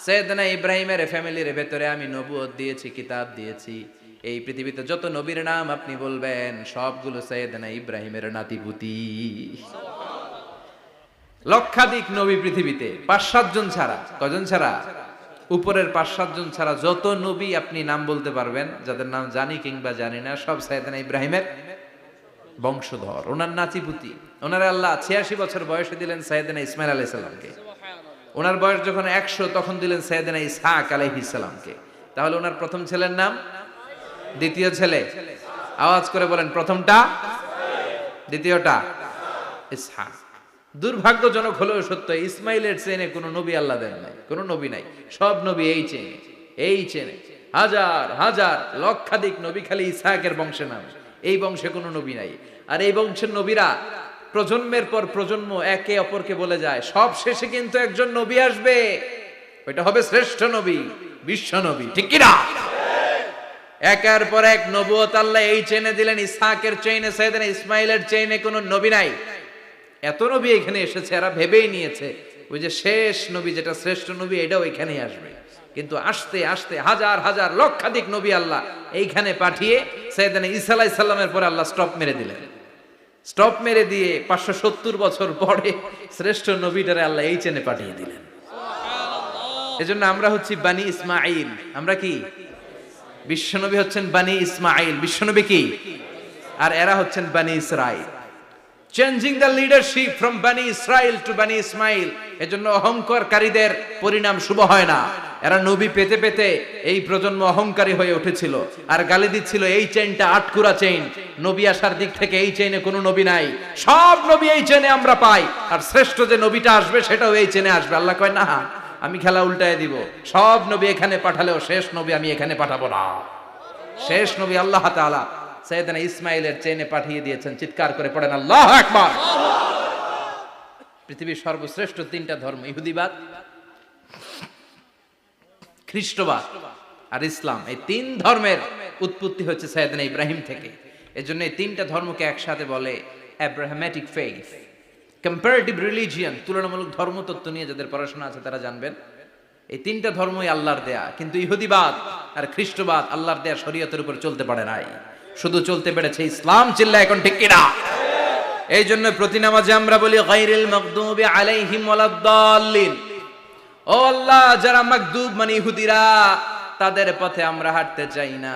সাইয়েদনা ইব্রাহিমের ফ্যামিলির ভেতরে আমি নবুয়ত দিয়েছি, কিতাব দিয়েছি। এই পৃথিবীতে যত নবীর নাম আপনি বলবেন সবগুলো সাইয়েদনা ইব্রাহিমের নাতিপুতি। লক্ষাধিক নবী পৃথিবীতে, 5-7 জন ছাড়া। কজন ছাড়া? উপরের 5-7 জন ছাড়া যত নবী আপনি নাম বলতে পারবেন, যাদের নাম জানি কিংবা জানি না, সব সাইয়েদনা ইব্রাহিমের বংশধর, ওনার নাতিপুতি। ওনার আল্লাহ 86 বছর বয়সে দিলেন সাইয়েদনা ইসমাইল আলাইহিস সালামকে। ওনার বয়স যখন 100 তখন দিলেন সাইয়েদনা ইসহাক আলাইহিস সালামকে। তাহলে ওনার প্রথম ছেলের নাম, দ্বিতীয় ছেলে, আওয়াজ করে বলেন, প্রথমটা, দ্বিতীয়টা ইসহাক। দুর্ভাগ্যজনক হলেও সত্য, ইসমাইলের চেনে কোনো নবী আল্লাহ দেন নাই, কোনো নবী নাই। সব নবী এই চেনে হাজার হাজার লক্ষাধিক নবী খালি ইসহাকের বংশে নাম। এই বংশে কোনো নবী নাই। আর এই বংশের নবীরা প্রজন্মের পর প্রজন্ম একে অপরকে বলে যায়, সব শেষে কিন্তু একজন নবী আসবে, ওইটা হবে শ্রেষ্ঠ নবী, বিশ্ব নবী। ঠিক কি না? একের পর এক নবুয়ত আল্লাহ এই চেনে দিলেন। ইসহাকের চেইনে, সাইয়েদনা ইসমাইলের চেইনে কোনো নবী নাই। এত নবী এখানে এসেছে, এরা ভেবেই নিয়েছে ওই যে শেষ নবী, যেটা শ্রেষ্ঠ নবী, এটাও এখানেই আসবে। কিন্তু আস্তে আস্তে হাজার হাজার লক্ষাধিক নবী আল্লাহ এইখানে পাঠিয়ে সাইয়েদনা ঈসা আলাইহিস সালামের পরে আল্লাহ স্টপ মেরে দিলেন। স্টপ মেরে দিয়ে 570 বছর পরে শ্রেষ্ঠ নবীটারে আল্লাহ এই চেনে পাঠিয়ে দিলেন। এজন্য আমরা হচ্ছি বানি ইসমাইল। আমরা কি? বিশ্বনবী হচ্ছেন বানি ইসমাইল, বিশ্বনবী কি? আর এরা হচ্ছেন বানি Israil. Changing the leadership from বানি ইসরাইল টু বানি ইসমাইল। এজন্য অহংকারকারীদের পরিণাম শুভ হয় না। এরা নবী পেতে পেতে এই প্রজন্ম অহংকারী হয়ে উঠেছিল আর গালি দিচ্ছিল, এই চেইনটা আটকুরা চেইন, নবী আসার দিক থেকে এই চেইনে কোনো নবী নাই, সব নবী এই চেইনে আমরা পাই, আর শ্রেষ্ঠ যে নবীটা আসবে সেটাও এই চেইনে আসবে। আল্লাহ কয়, না, আমি খেলা উল্টায় দিব, সব নবী এখানে পাঠালেও শেষ নবী আমি এখানে পাঠাবো না। শেষ নবী আল্লাহ তাআলা সাইয়েদনা ইসমাইলের চেইনে পাঠিয়ে দিয়েছেন। চিৎকার করে পড়েন আল্লাহু আকবার। পৃথিবীর সর্বশ্রেষ্ঠ 3টা ধর্ম, ইহুদিবাদ, খ্রিস্টবাদ আর ইসলাম, এই 3 ধর্মের উৎপত্তি হচ্ছে সাইয়েদনা ইব্রাহিম থেকে। এজন্য এই 3টা ধর্মকে একসাথে বলে অ্যাব্রাহামেটিক ফেইথ, কম্পারেটিভ রিলিজিয়ন। তুলনামূলক ধর্মতত্ত্ব নিয়ে যাদের পড়াশোনা আছে তারা জানবেন এই 3টা ধর্মই আল্লাহর দেয়া। কিন্তু ইহুদিবাদ আর খ্রিস্টবাদ আল্লাহর দেয়া শরীয়তের উপর চলতে পারে নাই, শুধু চলতে পেরেছে ইসলাম। চিল্লা এখন ঠিক কিনা? এই জন্য প্রতি নামাজে আমরা বলি, গায়রিল মাগদুবি আলাইহিম ওয়ালাদ-দাল্লিন। ও আল্লাহ, যারা মাগদুব মানে ইহুদিরা, তাদের পথে আমরা হাঁটতে চাই না।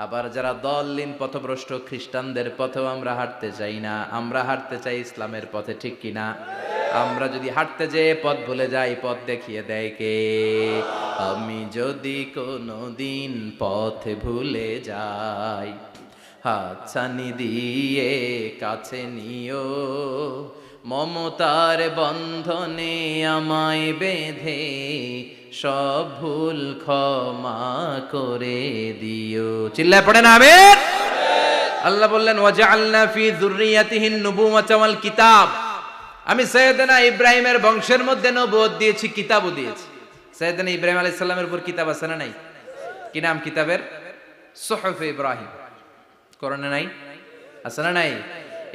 আবার যারা দল্লিন পথভ্রষ্ট খ্রিস্টানদের পথেও আমরা হাঁটতে চাই না। আমরা হাঁটতে চাই ইসলামের পথে। ঠিক কিনা? আমরা যদি হাঁটতে যেয়ে পথ ভুলে যাই, পথ দেখিয়ে দেয় কে? আমি যদি কোনোদিন পথ ভুলে যাই, হাতছানি দিয়ে কাছে নিও, মমতার বন্ধনে আমায় বেঁধে সব ভুল ক্ষমা করে দিও। চিল্লায় পড়েন আমিন। আল্লাহ বললেন, ওয়াজআলনা ফি যুররিয়াতিহিন নুবুওয়াতা ওয়াল কিতাব। আমি সাইয়েদনা ইব্রাহিমের বংশের মধ্যে নবুয়ত দিয়েছি, কিতাবও দিয়েছি। সাইয়েদনা ইব্রাহিম আলাইহিস সালামের উপর কিতাব আছে না নাই? কি নাম কিতাবের? সুহুফ ইব্রাহিম। কোরআনে নাই? আছে না নাই?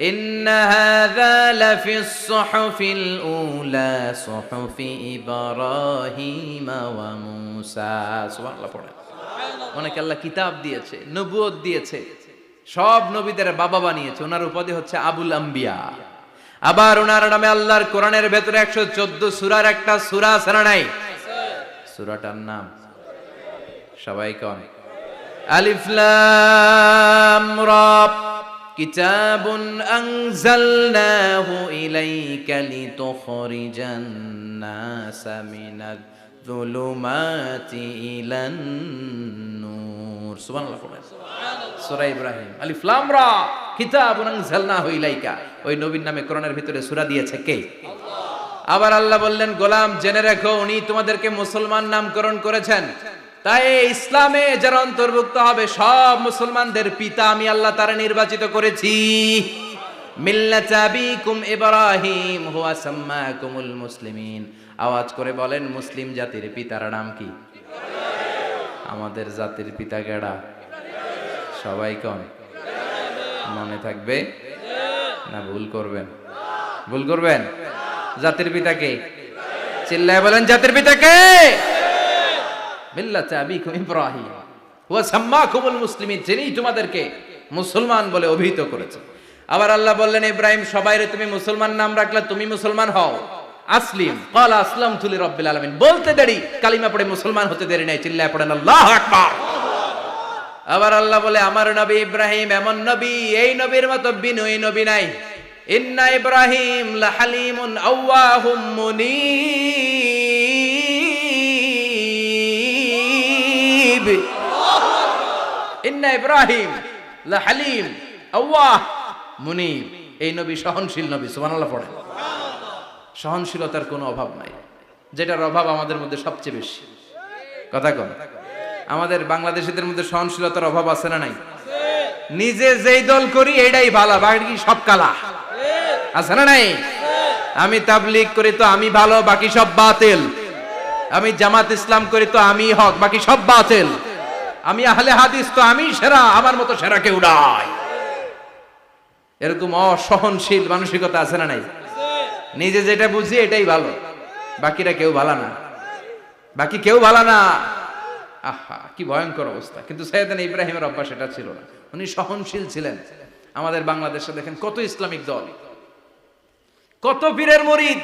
ইন্না হাযা লাফিস সুহুফিল উলা সুহুফি ইব্রাহিম ওয়া মূসা। সুবহানাল্লাহ পড়েন। অনেক আল্লাহ কিতাব দিয়েছে, নবুয়ত দিয়েছে, সব নবীদের বাবা বানিয়েছে। ওনার উপাধি হচ্ছে আবুল আম্বিয়া। আবার ওনার নামে আল্লাহর কোরআনের ভেতরে 114 সূরার একটা সূরা আছে না নাই? সূরাটার নাম সবাই কোন? আলিফ লাম রা। কিতাবুন আনজালনাহু ইলাইকা লিতুখরিজান নাসা মিনাজ যুলুমাতি ইলান নূর। সুবহানাল্লাহ পড়েন। সূরা ইব্রাহিম, আলিফ লাম রা, কিতাবুন আনজালনাহু ইলাইকা। ওই নবীর নামে কোরআনের ভিতরে সূরা দিয়েছে কে? আল্লাহ। আবার আল্লাহ বললেন, গোলাম জেনে রাখো, উনি তোমাদেরকে মুসলমান নামকরণ করেছেন। তাই ইসলামে যারা অন্তর্ভুক্ত হবে সব মুসলমানদের পিতা আমি আল্লাহ তারা নির্বাচিত করেছি। মিল্লাতা আবিকুম ইব্রাহিম হুয়া সাম্মাকুমুল মুসলিমিন। আওয়াজ করে বলেন, মুসলিম জাতির পিতার নাম কি? আমাদের জাতির পিতা কেডা? সবাই কোন? মনে থাকবে না ভুল করবেন? ভুল করবেন? জাতির পিতা কে? চিল্লায় বলেন জাতির পিতা কে? মিল্লাতে আবিকুম ইব্রাহিম ওয়া সাম্মাকুমুল মুসলিমিন, যিনি তোমাদেরকে মুসলমান বলে অভিহিত করেছে। আবার আল্লাহ বললেন ইব্রাহিম সবাইরে তুমি মুসলমান নাম রাখলে, তুমি মুসলমান হও। আসলিম ক্বালা আসলামতু লিরাব্বিল আলামিন, বলতে দেরি, কালিমা পড়ে মুসলমান হতে দেরি নাই, চিল্লায় পড়েন আল্লাহু আকবার। আবার আল্লাহ বলে আমার নবী ইব্রাহিম এমন নবী, এই নবীর মতো বিনয়ী নবী নাই। ইন্না ইব্রাহিম লাহালিমুন আওয়াহুম মুনীব। ইন্না ইব্রাহিম লাহালিম আওয়াহ মুনীব, এই নবী সহনশীল নবী। সুবহানাল্লাহ পড়ে। সহনশীলতার কোনো অভাব নাই, যেটার অভাব আমাদের মধ্যে সবচেয়ে বেশি। কথা কন, আমাদের বাংলাদেশীদের মধ্যে সহনশীলতার অভাব আছে না নাই? নিজে যেই দল করি এটাই ভালো, বাকি সব কালা, আছে না নাই? আমি তাবলীগ করি তো আমি ভালো, বাকি সব বাতিল। আমি জামাত ইসলাম করি তো আমি হক, বাকি সব বাতিল। আমি আহলে হাদিস তো আমি সেরা, আমার মতো সেরা কেউ নাই। এরকম অসহনশীল মানসিকতা আছে না নাই? নিজে যেটা বুঝি এটাই ভালো, বাকিরা কেউ ভালো না, বাকি কেউ ভালো না। আহা কি ভয়ঙ্কর অবস্থা। কিন্তু সাইয়েদনা ইব্রাহিমের অভ্যাস এটা ছিল না, উনি সহনশীল ছিলেন। আমাদের বাংলাদেশে দেখেন কত ইসলামিক দল, কত পীরের মুরিদ,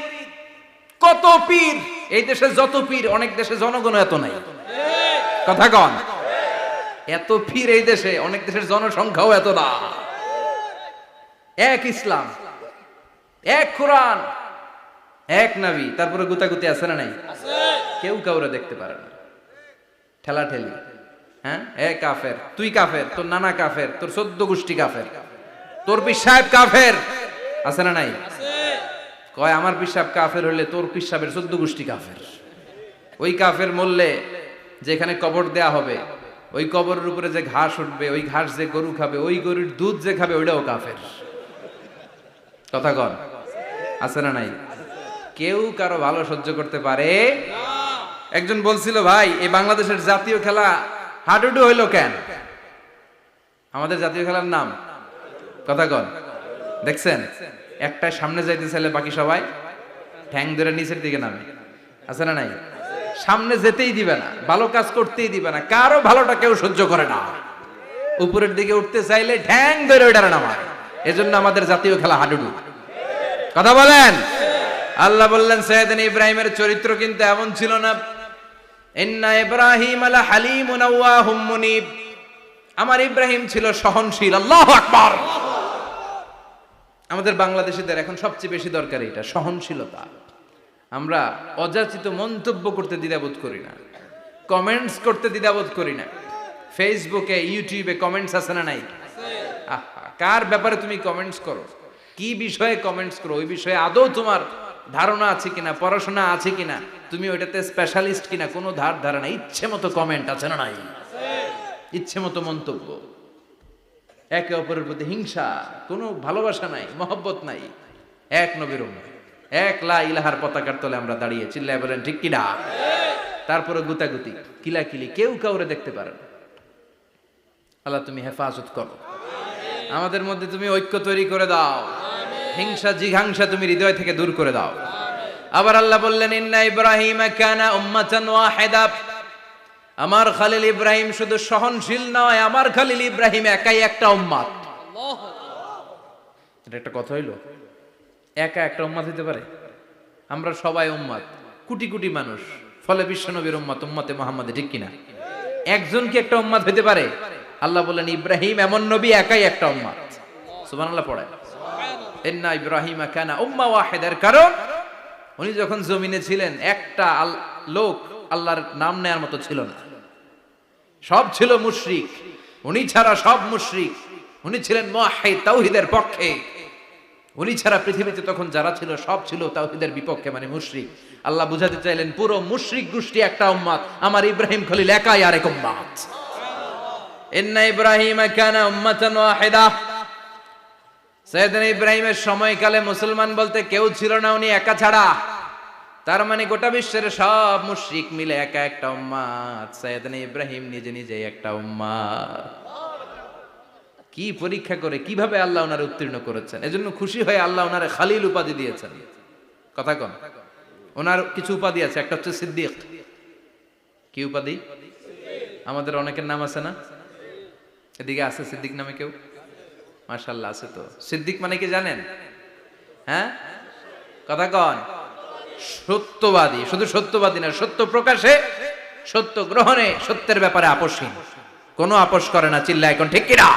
কত পীর। এই দেশে যত পীর, অনেক দেশে জনগণ এত নাই। কথা কন, এত পীর এই দেশে, অনেক দেশের জনসংখ্যাও এত না। এক ইসলাম, এক কোরআন, এক নবী, তারপরে গুতাগুতি আছে না নাই? কেউ কাউরে দেখতে পারে না, ঠেলা ঠেলি। হ্যাঁ, এ কাফের, তুই কাফের, তোর নানা কাফের, তোর 14 গোষ্ঠী কাফের, তোর পীর সাহেব কাফের, আছে না নাই? কয় আমার পীর সাহেব কাফের হলে তোর পীর সাহেবের 14 গোষ্ঠী কাফের। ওই কাফের মরলে যেখানে কবর দেয়া হবে, ওই কবরের উপরে যে ঘাস উঠবে, ওই ঘাস যে গরু খাবে, ওই গরুর দুধ যে খাবে, ওইটাও কাফের। কথা কন, আছে না নাই? কেউ কারো ভালো সহ্য করতে পারে না। একজন বলছিল ভাই এই বাংলাদেশের জাতীয় খেলা হাডুডু হইলো কেন? আমাদের জাতীয় খেলার নাম, কথা কন, দেখছেন একটা সামনে যাইতে চাইলে বাকি সবাই ঠ্যাং ধরে নিচের দিকে নামে, আছে না নাই? সামনে যেতেই দিবে না, ভালো কাজ করতেই দিবে না, কারো ভালোটা কেউ সহ্য করে না। উপরের দিকে উঠতে চাইলে ঠ্যাং ধরে ওইটারে নামায়। এজন্য আমাদের জাতীয় খেলা হাডুডু। কথা বলেন। আল্লাহ বললেন সাইয়েদনা ইব্রাহিমের চরিত্র কিন্তু এমন ছিল না। ইন্না ইব্রাহিম আলা হালিমুন আওয়াহুম মুনীব, আমার ইব্রাহিম ছিল সহনশীল। আল্লাহু আকবার। আমাদের বাংলাদেশীদের এখন সবচেয়ে বেশি দরকার এটা, সহনশীলতা। আমরা অযাচিত মন্তব্য করতে দ্বিধাবোধ করি না, কমেন্টস করতে দ্বিধাবোধ করি না। ফেসবুকে ইউটিউবে কমেন্টস আছে না নাই? কার ব্যাপারে তুমি কমেন্টস করো, কি বিষয়ে কমেন্টস করো, ওই বিষয়ে আদৌ তোমার ধারণা আছে কিনা, পড়াশোনা আছে কিনা, তুমি ওইটাতে স্পেশালিস্ট কিনা, কোনো ধারণা। ইচ্ছে মতো কমেন্ট আছে না নাই? ইচ্ছে মতো মন্তব্য, একে অপরের প্রতি হিংসা, কোনো ভালোবাসা নাই, মহব্বত নাই। এক নবীর উম্মত, এক লা ইলাহার পতাকার তলে আমরা দাঁড়িয়ে, চিল্লায় বলেন ঠিক কিনা? তারপরে গুতাগুতি, কিলাকিলি, কেউ কাউরে দেখতে পারে না। আল্লাহ তুমি হেফাজত করো, আমাদের মধ্যে তুমি ঐক্য তৈরি করে দাও, হিংসা জিঘাংসা তুমি হৃদয় থেকে দূর করে দাও। আবার আল্লাহ বললেন ইন্না ইব্রাহিম কানা উম্মাতান ওয়াহিদা, আমার খলিল ইব্রাহিম শুধু সহনশীল নয়, আমার খলিল ইব্রাহিম একাই একটা উম্মত। এটা একটা কথা হইলো, একা একটা উম্মত হইতে পারে? আমরা সবাই উম্মত, কোটি কোটি মানুষ, ফলে বিশ্ব নবীর উম্মত, উম্মতে মুহাম্মাদে, ঠিক কিনা? একজন কি একটা উম্মত হইতে পারে? আল্লাহ বললেন ইব্রাহিম এমন নবী, একাই একটা উম্মত। সুবহানাল্লাহ পড়ে। ইন্না ইব্রাহিম কানা উম্মাহ ওয়াহিদার, কারণ উনি যখন জমিনে ছিলেন একটা লোক আল্লাহর নাম নেয়ার মতো ছিল না, সব ছিল মুশরিক, উনি ছাড়া সব মুশরিক। উনি ছিলেন মুওয়াহহিদ, তাওহীদের পক্ষে। উনি ছাড়া পৃথিবীতে তখন যারা ছিল সব ছিল তাওহীদের বিপক্ষে, মানে মুশরিক। আল্লাহ বুঝাতে চাইলেন পুরো মুশরিক গোষ্ঠী একটা উম্মত, আমার ইব্রাহিম খলিল একাই আরেক উম্মত। ইন্না ইব্রাহিম কানা উম্মাতান ওয়াহিদা, সাইয়েদনা ইব্রাহিমের সময়কালে মুসলমান বলতে কেউ ছিল না, উনি একা ছাড়া। তার মানে গোটা বিশ্বের সব মুশরিক মিলে একা একটা উম্মত, সাইয়েদনা ইব্রাহিম নিজে নিজে একটা উম্মত। কি পরীক্ষা করে কিভাবে আল্লাহ ওনারে উত্তীর্ণ করেছেন, এজন্য খুশি হয়ে আল্লাহ ওনারে খালিল উপাধি দিয়েছেন। কথা কন, ওনার কিছু উপাধি আছে, একটা হচ্ছে সিদ্দিক। কি উপাধি? আমাদের অনেকের নাম আছে না? এদিকে আছে সিদ্দিক নামে কেউ? মাশাআল্লাহ আছে তো। সিদ্দিক মানে কি জানেন? হ্যাঁ, কথা কন। সত্যবাদী, শুধু সত্যবাদী না, সত্য প্রকাশে, সত্য গ্রহণে, সত্যের ব্যাপারে আপোষহীন, কোনো আপোষ করে না। চিল্লায় এখন ঠিক কিনা?